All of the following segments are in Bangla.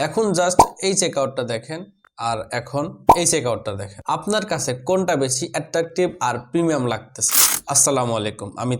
এখন জাস্ট এই চেকআউটটা দেখেন আর এখন এই চেকআউটটা দেখেন, আপনার কাছে কোনটা বেশি অ্যাট্রাকটিভ আর প্রিমিয়াম লাগতেছে? আসসালামু আলাইকুম, আমি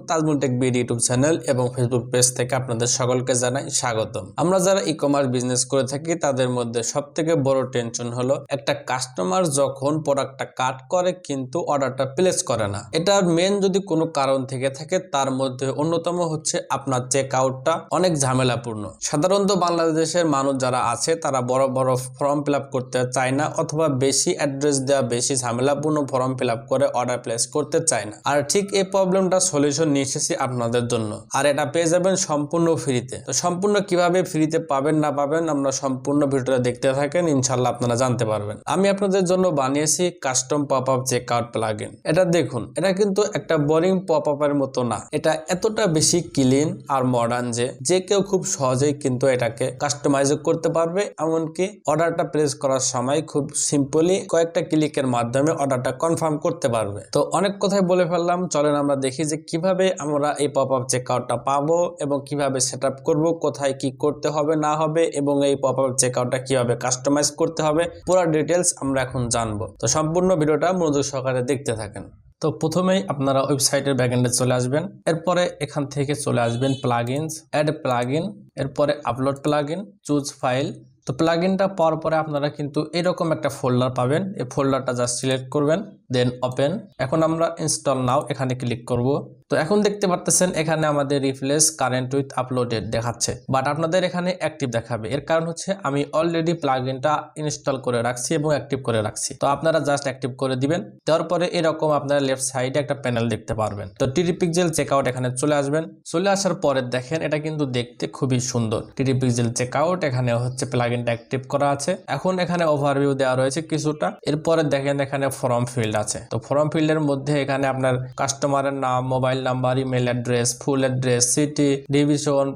Tajmul tech BD YouTube channel এবং ফেসবুক পেজ থেকে আপনাদের সকলকে জানাই স্বাগতম। আমরা যারা ই কমার্স বিজনেস করে থাকি তাদের মধ্যে সবথেকে বড় টেনশন হলো একটা কাস্টমার যখন প্রোডাক্টটা কাট করে কিন্তু অর্ডারটা প্লেস করে না। এটার মেন যদি কোনো কারণ থেকে থাকে তার মধ্যে অন্যতম হচ্ছে আপনার চেকআউটটা অনেক ঝামেলাপূর্ণ। সাধারণত বাংলাদেশের মানুষ যারা আছে তারা বড় বড় ফর্ম ফিল আপ করতে চায় না, অথবা বেশি অ্যাড্রেস দেওয়া বেশি ঝামেলাপূর্ণ ফর্ম ফিল আপ করে অর্ডার প্লেস করতে চায় না। আর ঠিক এই প্রবলেমটা সলিউশন নিয়ে এসেছি আপনাদের জন্য, আর এটা পেয়ে যাবেন সম্পূর্ণ ফ্রিতে। তো সম্পূর্ণ কিভাবে ফ্রিতে পাবেন না পাবেন আমরা সম্পূর্ণ ভিডিওটা দেখতে থাকেন, ইনশাল্লাহ আপনারা জানতে পারবেন। আমি আপনাদের জন্য বানিয়েছি custom pop up checkout plugin. এটা দেখুন, এটা কিন্তু একটা বোরিং পপ আপের মতো না, এটা এতটা বেশি ক্লিন আর মডার্ন যে কেউ খুব সহজেই কিন্তু এটাকে কাস্টমাইজ করতে পারবে। এমনকি অর্ডারটা প্লেস করার সময় খুব সিম্পলি কয়েকটা ক্লিকের মাধ্যমে অর্ডারটা কনফার্ম করতে পারবে। তো অনেক কথাই বলে ফেললাম, চলেন আমরা দেখি যে কিভাবে আমরা এই পপ আপ চেকআউটটা পাবো এবং কিভাবে সেট আপ করবো, কোথায় কি করতে হবে না হবে এবং এই পপ আপ চেকআউটটা কিভাবে কাস্টমাইজ করতে হবে, পুরো ডিটেলস আমরা এখন জানবো। তো সম্পূর্ণ ভিডিওটা মনোযোগ সহকারে দেখতে থাকেন। তো প্রথমেই আপনারা ওয়েবসাইটের ব্যাকএন্ডে চলে আসবেন, এরপরে এখান থেকে চলে আসবেন প্লাগইনস, অ্যাড প্লাগইন, এরপরে আপলোড প্লাগইন, চুজ ফাইল। তো প্লাগইনটা পাওয়ার পরে আপনারা কিন্তু এরকম একটা ফোল্ডার পাবেন, এই ফোল্ডারটা জাস্ট সিলেক্ট করবেন, দেন ওপেন। এখন আমরা ইনস্টল নাও এখানে ক্লিক করব। তো এখন দেখতে পারতেছেন এখানে আমাদের রিপ্লেস কারেন্ট উইথ আপলোডেড দেখাচ্ছে, বাট আপনাদের এখানে অ্যাক্টিভ দেখাবে। এর কারণ হচ্ছে আমি অলরেডি প্লাগইনটা ইনস্টল করে রাখছি এবং অ্যাক্টিভ করে রাখছি। তো আপনারা জাস্ট অ্যাক্টিভ করে দিবেন। দেওয়ার পরে এরকম আপনারা লেফট সাইডে একটা প্যানেল দেখতে পারবেন। তো টিডি পিক্সেল চেকআউট এখানে চলে আসবেন। চলে আসার পরে দেখেন এটা কিন্তু দেখতে খুবই সুন্দর। টিডি পিক্সেল চেকআউট এখানে হচ্ছে প্লাগইনটা অ্যাক্টিভ করা আছে। এখন এখানে ওভারভিউ দেওয়া রয়েছে কিছুটা। এরপরে দেখেন এখানে ফর্ম ফিল্ড আছে। তো ফর্ম ফিল্ডের মধ্যে এখানে আপনার কাস্টমারের নাম, mobile number, email address, full address, city, division,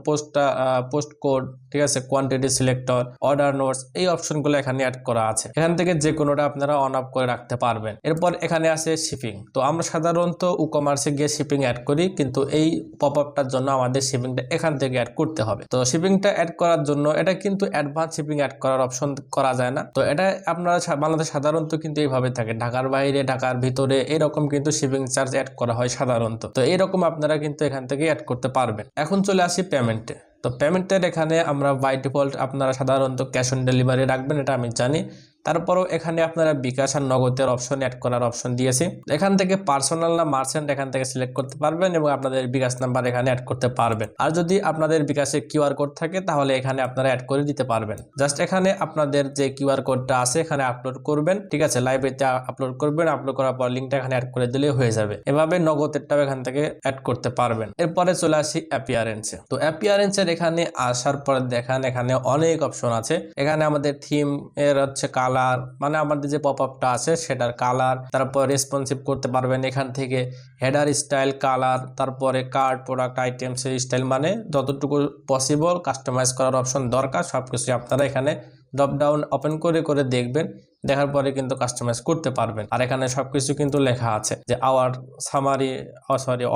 post code, ঠিক আছে, কোয়ান্টিটি সিলেক্টর, অর্ডার নোটস, এই অপশনগুলো এখানে অ্যাড করা আছে। এখান থেকে যে কোনোটা আপনারা অন অফ করে রাখতে পারবেন। এরপর এখানে আছে শিপিং। তো আমরা সাধারণত ই কমার্সে গিয়ে শিপিং অ্যাড করি, কিন্তু এই পপ আপটার জন্য আমাদের শিপিংটা এখান থেকে অ্যাড করতে হবে। তো শিপিংটা অ্যাড করার জন্য এটা কিন্তু অ্যাডভান্স শিপিং অ্যাড করার অপশন করা যায় না। তো এটা আপনারা বাংলাদেশ সাধারণত কিন্তু এইভাবে থাকে, ঢাকার বাইরে, ঢাকার ভিতরে এরকম কিন্তু শিপিং চার্জ অ্যাড করা হয় সাধারণত। তো এরকম আপনারা কিন্তু এখান থেকে অ্যাড করতে পারবেন। এখন চলে আসি পেমেন্টে। তো পেমেন্টের এখানে আমরা বাই ডিফল্ট আপনারা সাধারণত ক্যাশ অন ডেলিভারি রাখবেন, এটা আমি জানি। তারপরেও এখানে আপনারা বিকাশ আর নগদের অপশন অ্যাড করার অপশন দিয়েছি। এখান থেকে পার্সোনাল না মার্চেন্ট এখান থেকে সিলেক্ট করতে পারবেন এবং আপনাদের বিকাশ নাম্বার এখানে অ্যাড করতে পারবেন। আর যদি আপনাদের বিকাশে কিউআর কোড থাকে তাহলে এখানে আপনারা অ্যাড করে দিতে পারবেন। জাস্ট এখানে আপনাদের যে কিউআর কোডটা আছে এখানে আপলোড করবেন, ঠিক আছে, লাইব্রেরিতে আপলোড করবেন। আপলোড করার পর লিঙ্কটা এখানে অ্যাড করে দিলেই হয়ে যাবে। এভাবে নগদেরটাও এখান থেকে অ্যাড করতে পারবেন। এরপরে চলে আসি অ্যাপিয়ারেন্সে। তো অ্যাপিয়ারেন্সের এখানে আসার পর দেখেন এখানে অনেক অপশন আছে। এখানে আমাদের থিম এর হচ্ছে কালার, মানে আমাদের যে পপ আপটা আছে সেটার কালার, তারপর রেসপন্সিভ করতে পারবেন এখান থেকে। হেডার স্টাইল, কালার, তারপরে কার্ড, প্রোডাক্ট, আইটেমস এর স্টাইল, মানে যতটুকু পসিবল কাস্টমাইজ করার অপশন দরকার সবকিছু আপনারা এখানে ড্রপ ডাউন ওপেন করে করে দেখবেন। দেখার পরে কিন্তু কাস্টমাইজ করতে পারবেন। আর এখানে সবকিছু কিন্তু লেখা আছে যে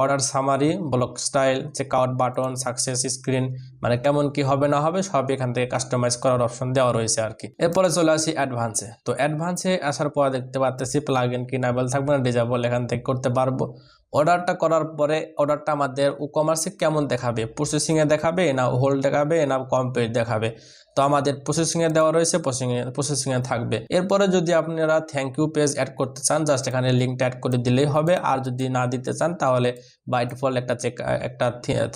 order summary, block style, checkout button, success screen, মানে কেমন কি হবে না হবে সব এখান থেকে কাস্টমাইজ করার অপশন দেওয়া রয়েছে আর কি। এরপরে চলে আসি অ্যাডভান্সে। তো অ্যাডভান্সে আসার পর দেখতে পাচ্ছি প্লাগইন কি ইনেবল থাকবে না ডিসেবল এখান থেকে করতে পারবো। অর্ডারটা করার পরে অর্ডারটা আমাদের ই কমার্সে কেমন দেখাবে, প্রসেসিংয়ে দেখাবে না হোল্ড দেখাবে না কমপ্লিট দেখাবে। তো আমাদের প্রসেসিংয়ে দেওয়া রয়েছে, প্রসেসিংয়ে থাকবে। এরপরে যদি আপনারা থ্যাংক ইউ পেজ অ্যাড করতে চান জাস্ট এখানে লিঙ্কটা অ্যাড করে দিলেই হবে। আর যদি না দিতে চান তাহলে বাই ডিফল্ট একটা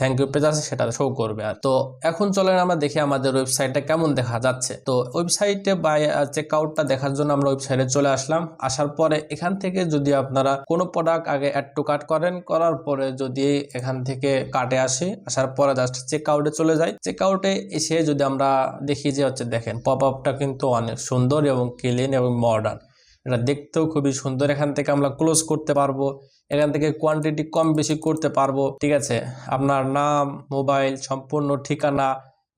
থ্যাংক ইউ পেজ আছে সেটা শো করবে। আর তো এখন চলেন আমরা দেখি আমাদের ওয়েবসাইটটা কেমন দেখা যাচ্ছে। তো ওয়েবসাইটে বাই চেকআউটটা দেখার জন্য আমরা ওয়েবসাইটে চলে আসলাম। আসার পরে এখান থেকে যদি আপনারা কোনো প্রোডাক্ট আগে অ্যাড টু কার্ট করেন, করার পরে যদি এখান থেকে কার্টে আসি, আসার পরে জাস্ট চেকআউটে চলে যাই। চেকআউটে এসে যদি আমরা দেখি যে হচ্ছে দেখেন পপ আপটা কিন্তু অনেক সুন্দর এবং ক্লিন এবং মডার্ন, এটা দেখতেও খুবই সুন্দর। এখান থেকে আমরা ক্লোজ করতে পারবো, এখান থেকে কোয়ান্টিটি কম বেশি করতে পারবো, ঠিক আছে। আপনার নাম, মোবাইল, সম্পূর্ণ ঠিকানা,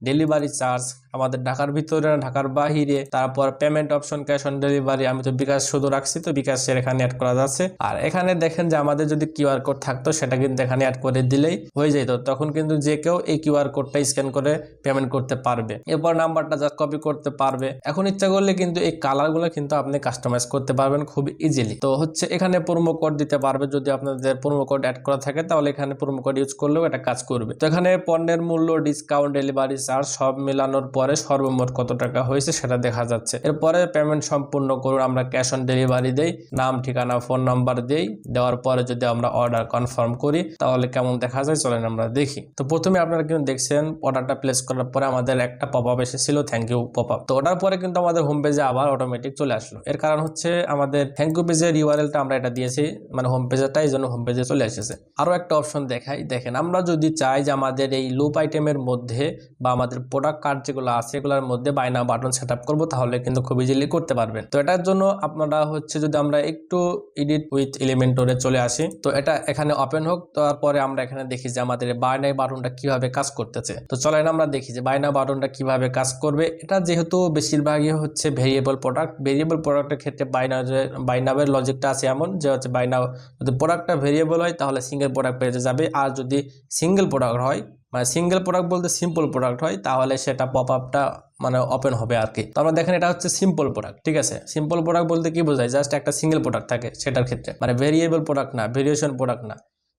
ডেলিভারি চার্জ, আমাদের ঢাকার ভিতরে না ঢাকার বাহিরে, তারপর payment option, cash on delivery, আমি তো বিকাশ শুধু রাখছি, তো বিকাশের এখানে অ্যাড করা যাচ্ছে। আর এখানে দেখেন যে আমাদের যদি কিউআর কোড থাকতো সেটা কিন্তু এখানে অ্যাড করে দিলেই হয়ে যেত, তখন কিন্তু যে কেউ এই কিউআর কোডটা স্ক্যান করে পেমেন্ট করতে পারবে। এরপর নাম্বারটা জাস্ট কপি করতে পারবে। এখন ইচ্ছা করলে কিন্তু এই কালারগুলো কিন্তু আপনি কাস্টমাইজ করতে পারবেন খুব ইজিলি। তো হচ্ছে এখানে প্রোমো কোড দিতে পারবে, যদি আপনাদের প্রোমো কোড অ্যাড করা থাকে তাহলে এখানে প্রোমো কোড ইউজ করলেও এটা কাজ করবে। তো এখানে পণ্যের মূল্য, ডিসকাউন্ট, ডেলিভারি চার্জ সব মেলানোর পরে সর্বমোট কত টাকা হয়েছে সেটা দেখা যাচ্ছে। এরপরে পেমেন্ট সম্পূর্ণ করুন, আমরা ক্যাশ অন ডেলিভারি দেই, নাম, ঠিকানা, ফোন নাম্বার দেই। দেওয়ার পরে যদি আমরা অর্ডার কনফার্ম করি তাহলে কেমন দেখা যায় চলেন আমরা দেখি। তো প্রথমে আপনারা কিন্তু দেখছেন অর্ডারটা প্লেস করার পরে আমাদের একটা পপ আপ এসেছিল, থ্যাংক ইউ পপ আপ। তো ওটার পরে কিন্তু আমাদের হোম পেজে আবার অটোমেটিক চলে আসলো। এর কারণ হচ্ছে আমাদের থ্যাংক ইউ পেজের ইউআরএলটা আমরা এটা দিয়েছি, মানে হোম পেজেরটা, এই জন্য হোম পেজে চলে এসেছে। আরো একটা অপশন দেখাই, দেখেন আমরা যদি চাই যে আমাদের এই লুপ আইটেমের মধ্যে বা আমাদের প্রোডাক্ট কার্ড যেগুলো আছে এগুলোর মধ্যে buy now button set up করবো, তাহলে কিন্তু খুব ইজিলি করতে পারবেন। তো এটার জন্য আপনারা হচ্ছে যদি আমরা একটু এডিট উইথ এলিমেন্টরে চলে আসি, তো এটা এখানে ওপেন হোক, তারপরে আমরা এখানে দেখি যে আমাদের বাই নাও বাটনটা কিভাবে কাজ করতেছে। তো চলেন আমরা দেখি যে বাই নাও বাটনটা কিভাবে কাজ করবে। এটা যেহেতু বেশিরভাগই হচ্ছে ভেরিয়েবল প্রোডাক্ট, ভেরিয়েবল প্রোডাক্টের ক্ষেত্রে বাই নাওয়ের লজিকটা আছে এমন যে হচ্ছে বাই নাও যদি প্রোডাক্টটা ভেরিয়েবল হয় তাহলে সিঙ্গেল প্রোডাক্ট পেজে যাবে, আর যদি সিঙ্গেল প্রোডাক্ট হয়, মানে সিঙ্গেল প্রোডাক্ট বলতে সিম্পল প্রোডাক্ট হয়, তাহলে সেটা পপ আপটা মানে ওপেন হবে আর কি। তো আমরা দেখেন এটা হচ্ছে সিম্পল প্রোডাক্ট, ঠিক আছে। সিম্পল প্রোডাক্ট বলতে কি বোঝায়, জাস্ট একটা সিঙ্গেল প্রোডাক্ট থাকে সেটার ক্ষেত্রে, মানে ভেরিয়েবল প্রোডাক্ট না, ভেরিয়েশন প্রোডাক্ট না।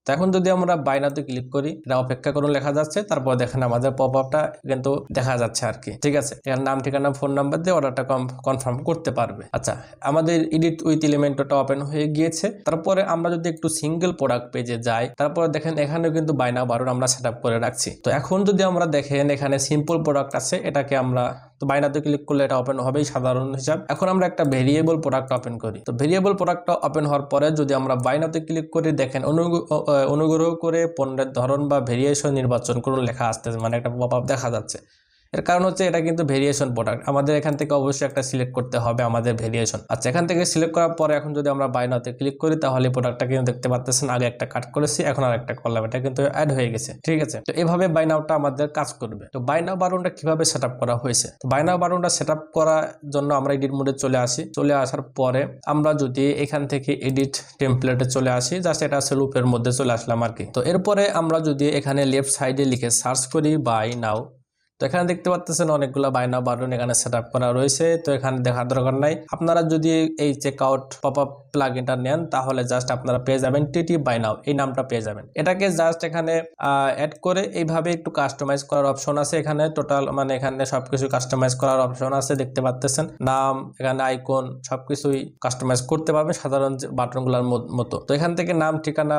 তো এখন যদি আমরা বাই নাওতে ক্লিক করি, এটা অপেক্ষা করুন লেখা যাচ্ছে, তারপর দেখেন আমাদের পপ আপটা কিন্তু দেখা যাচ্ছে আর কি, ঠিক আছে। এর নাম, ঠিকানা, ফোন নাম্বার দিয়ে অর্ডারটা কনফার্ম করতে পারবে। আচ্ছা, আমাদের এডিট উইথ এলিমেন্টটা ওপেন হয়ে গিয়েছে। তারপরে আমরা যদি একটু সিঙ্গেল প্রোডাক্ট পেজে যাই, তারপরে দেখেন এখানেও কিন্তু বাই নাও বাটন আমরা সেট আপ করে রাখছি। তো এখন যদি আমরা দেখেন এখানে সিম্পল প্রোডাক্ট আছে, এটাকে আমরা তো বাই নাওতে ক্লিক করলে এটা ওপেন হবেই সাধারণ হিসাব। এখন আমরা একটা ভেরিয়েবল প্রোডাক্ট ওপেন করি। তো ভেরিয়েবল প্রোডাক্টটা ওপেন হওয়ার পরে যদি আমরা বাই নাওতে ক্লিক করি, দেখেন অনুগ্রহ করে পণ্যের ধরন বা ভেরিয়েশন নির্বাচন করুন লেখা আসতেছে, মানে একটা পপ আপ দেখা যাচ্ছে। এর কারণ হচ্ছে এটা কিন্তু ভেরিয়েশন প্রোডাক্ট, আমাদের এখান থেকে অবশ্যই একটা সিলেক্ট করতে হবে আমাদের ভেরিয়েশন। আচ্ছা, এখান থেকে সিলেক্ট করার পরে এখন যদি আমরা বাই নাওতে ক্লিক করি তাহলে প্রোডাক্টটা কিন্তু দেখতে পাচ্ছেন, আগে একটা কাট করেছি, এখন আর একটা করলাম, এটা কিন্তু অ্যাড হয়ে গেছে, ঠিক আছে। তো এভাবে বাই নাওটা আমাদের কাজ করবে। তো বাই নাও বাটনটা কিভাবে সেট আপ করা হয়েছে, তো বাই নাও বাটনটা সেট আপ করার জন্য আমরা এডিট মোডে চলে আসি। চলে আসার পরে আমরা যদি এখান থেকে এডিট টেমপ্লেটে চলে আসি, জাস্ট এটা আছে লুপের মধ্যে চলে আসলাম আর কি। তো এরপরে আমরা যদি এখানে লেফট সাইডে লিখে সার্চ করি বাই নাও, তো এখানে দেখতে পাচ্ছেন অনেকগুলো বাই নাও বাটন এখানে সেট আপ করা রয়েছে। তো এখানে দেখার দরকার নাই, আপনারা যদি এই চেক আউট পপ আপ প্লাগইনটা নেন তাহলে জাস্ট আপনারা পেয়ে যাবেন টিটি বাই নাও, এই নামটা পেয়ে যাবেন। এটাকে জাস্ট এখানে অ্যাড করে এইভাবে একটু কাস্টমাইজ করার অপশন আছে এখানে, টোটাল মানে এখানে সবকিছু কাস্টমাইজ করার অপশন আছে, দেখতে পাচ্ছেন নাম, এখানে আইকন সবকিছুই কাস্টমাইজ করতে পারবেন সাধারণ বাটনগুলোর মতো। তো এখান থেকে নাম, ঠিকানা,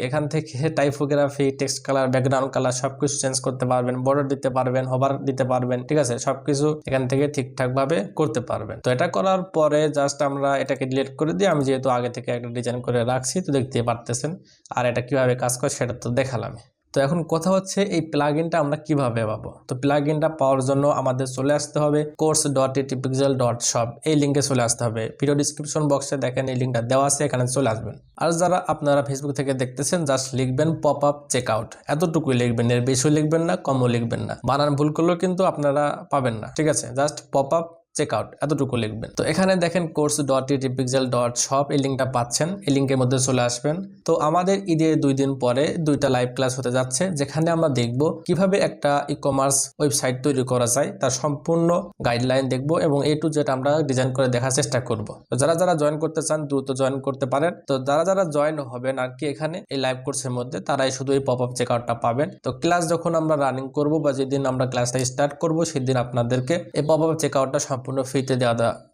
এখান থেকে typography, text colour, background colour সবকিছু চেঞ্জ করতে পারবেন, বর্ডার দিতে পারবেন, হোভার দিতে পারবেন, ঠিক আছে। সবকিছু এখান থেকে ঠিকঠাক ভাবে করতে পারবেন। তো এটা করার পরে জাস্ট আমরা এটাকে ডিলিট করে দিই, আমি যেহেতু আগে থেকে একটা ডিজাইন করে রাখছি, তো দেখতে পারতেছেন। আর এটা কিভাবে কাজ করে সেটা তো দেখালাম। তো এখন কথা হচ্ছে এই প্লাগইনটা আমরা কিভাবে পাবো। তো প্লাগইনটা পাওয়ার জন্য আমাদের চলে আসতে হবে course.ttpixel.shop, এই লিঙ্কে চলে আসতে হবে। ভিডিও ডিসক্রিপশন বক্সে দেখেন এই লিঙ্কটা দেওয়া আছে, এখানে চলে আসবেন। আর যারা আপনারা ফেসবুক থেকে দেখতেছেন, জাস্ট লিখবেন পপ আপ চেক আউট, এতটুকুই লিখবেন, এর বেশি লিখবেন না, কমও লিখবেন না। বানান ভুল করলেও কিন্তু আপনারা পাবেন না, ঠিক আছে। Just pop up check out এতটুকু লিখবেন। তো এখানে দেখেন course.ttpixel.shop, এই লিঙ্কটা পাচ্ছেন, এই লিঙ্কের মধ্যে চলে আসবেন। তো আমাদের ঈদের 2 দিন পরে 2টা লাইভ ক্লাস হতে যাচ্ছে, যেখানে আমরা দেখব কিভাবে একটা ই-কমার্স ওয়েবসাইট তৈরি করা যায়, তার সম্পূর্ণ গাইডলাইন দেখব এবং A to Z আমরা ডিজাইন করে দেখার চেষ্টা করব। তো যারা যারা জয়েন করতে চান দ্রুত জয়েন করতে পারেন। তো যারা যারা জয়েন হবেন আর কি এখানে এই লাইভ কোর্সের মধ্যে, তারাই শুধু এই পপ আপ চেক আউটটা পাবেন। তো ক্লাস যখন আমরা রানিং করব বা যেদিন আমরা ক্লাসটা স্টার্ট করব সেদিন আপনাদেরকে এই পপ আপ চেক আউটটা সম্পূর্ণ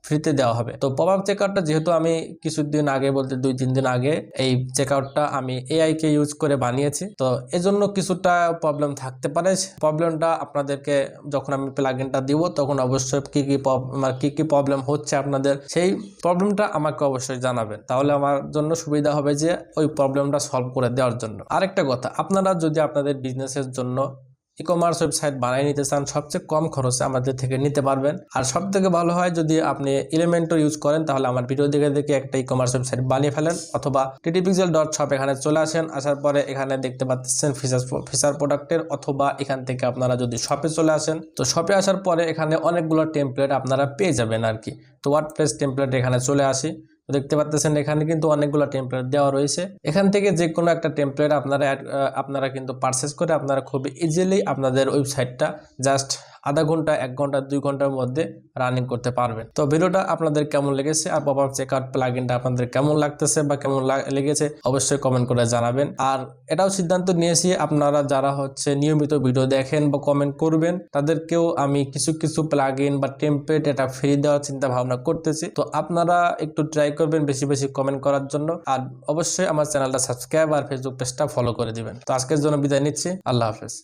ফ্রিতে দেওয়া হবে। তো পপ আপ চেক আউটটা যেহেতু আমি কিছুদিন আগে, বলতে 2-3 দিন আগে এই চেক আউটটা আমি AI কে ইউজ করে বানিয়েছি, তো এজন্য কিছুটা প্রবলেম থাকতে পারে। প্রবলেমটা আপনাদেরকে যখন আমি প্লাগইনটা দিব তখন অবশ্যই কি কি প্রবলেম হচ্ছে আপনাদের, সেই প্রবলেমটা আমাকে অবশ্যই জানাবেন, তাহলে আমার জন্য সুবিধা হবে যে ওই প্রবলেমটা সলভ করে দেওয়ার জন্য। আরেকটা কথা, আপনারা যদি আপনাদের বিজনেসের জন্য ই কমার্স ওয়েবসাইট বানিয়ে নিতে চান সবচেয়ে কম খরচে আমাদের থেকে নিতে পারবেন। আর সব থেকে ভালো হয় যদি আপনি এলিমেন্টর ইউজ করেন, তাহলে আমার ভিডিও দেখে দেখে একটা ই কমার্স ওয়েবসাইট বানিয়ে ফেলেন, অথবা ttpixel.shop এখানে চলে আসেন। আসার পরে এখানে দেখতে পাচ্ছেন ফিচার প্রোডাক্টের, অথবা এখান থেকে আপনারা যদি শপে চলে আসেন, তো শপে আসার পরে এখানে অনেকগুলো টেমপ্লেট আপনারা পেয়ে যাবেন আর কি। তো ওয়ার্ডপ্রেস টেমপ্লেট এখানে চলে আসি, দেখতে পাচ্ছেন এখানে কিন্তু অনেকগুলো টেমপ্লেট দেওয়া রয়েছে। এখান থেকে যে কোনো একটা টেমপ্লেট আপনারা কিন্তু পারচেজ করে আপনারা খুব ইজিলি আপনাদের ওয়েবসাইটটা জাস্ট আধা ঘন্টা, 1 ঘন্টা, 2 ঘন্টার মধ্যে রানিং করতে পারবেন। তো ভিডিওটা আপনাদের কেমন লেগেছে আর পপআপ চেকআউট প্লাগইনটা আপনাদের কেমন লাগতেছে বা কেমন লেগেছে অবশ্যই কমেন্ট করে জানাবেন। আর এটাও সিদ্ধান্ত নিয়েছি আপনারা যারা নিয়মিত ভিডিও দেখেন বা কমেন্ট করবেন তাদেরকেও আমি কিছু প্লাগইন বা টেমপ্লেট এটা ফ্রি দেওয়ার চিন্তা ভাবনা করতেছি। তো আপনারা একটু ট্রাই করবেন বেশি বেশি কমেন্ট করার জন্য, আর অবশ্যই আমার চ্যানেলটা সাবস্ক্রাইব আর ফেসবুক পেজটা ফলো করে দিবেন। তো আজকের জন্য বিদায় নিচ্ছি, আল্লাহ হাফেজ।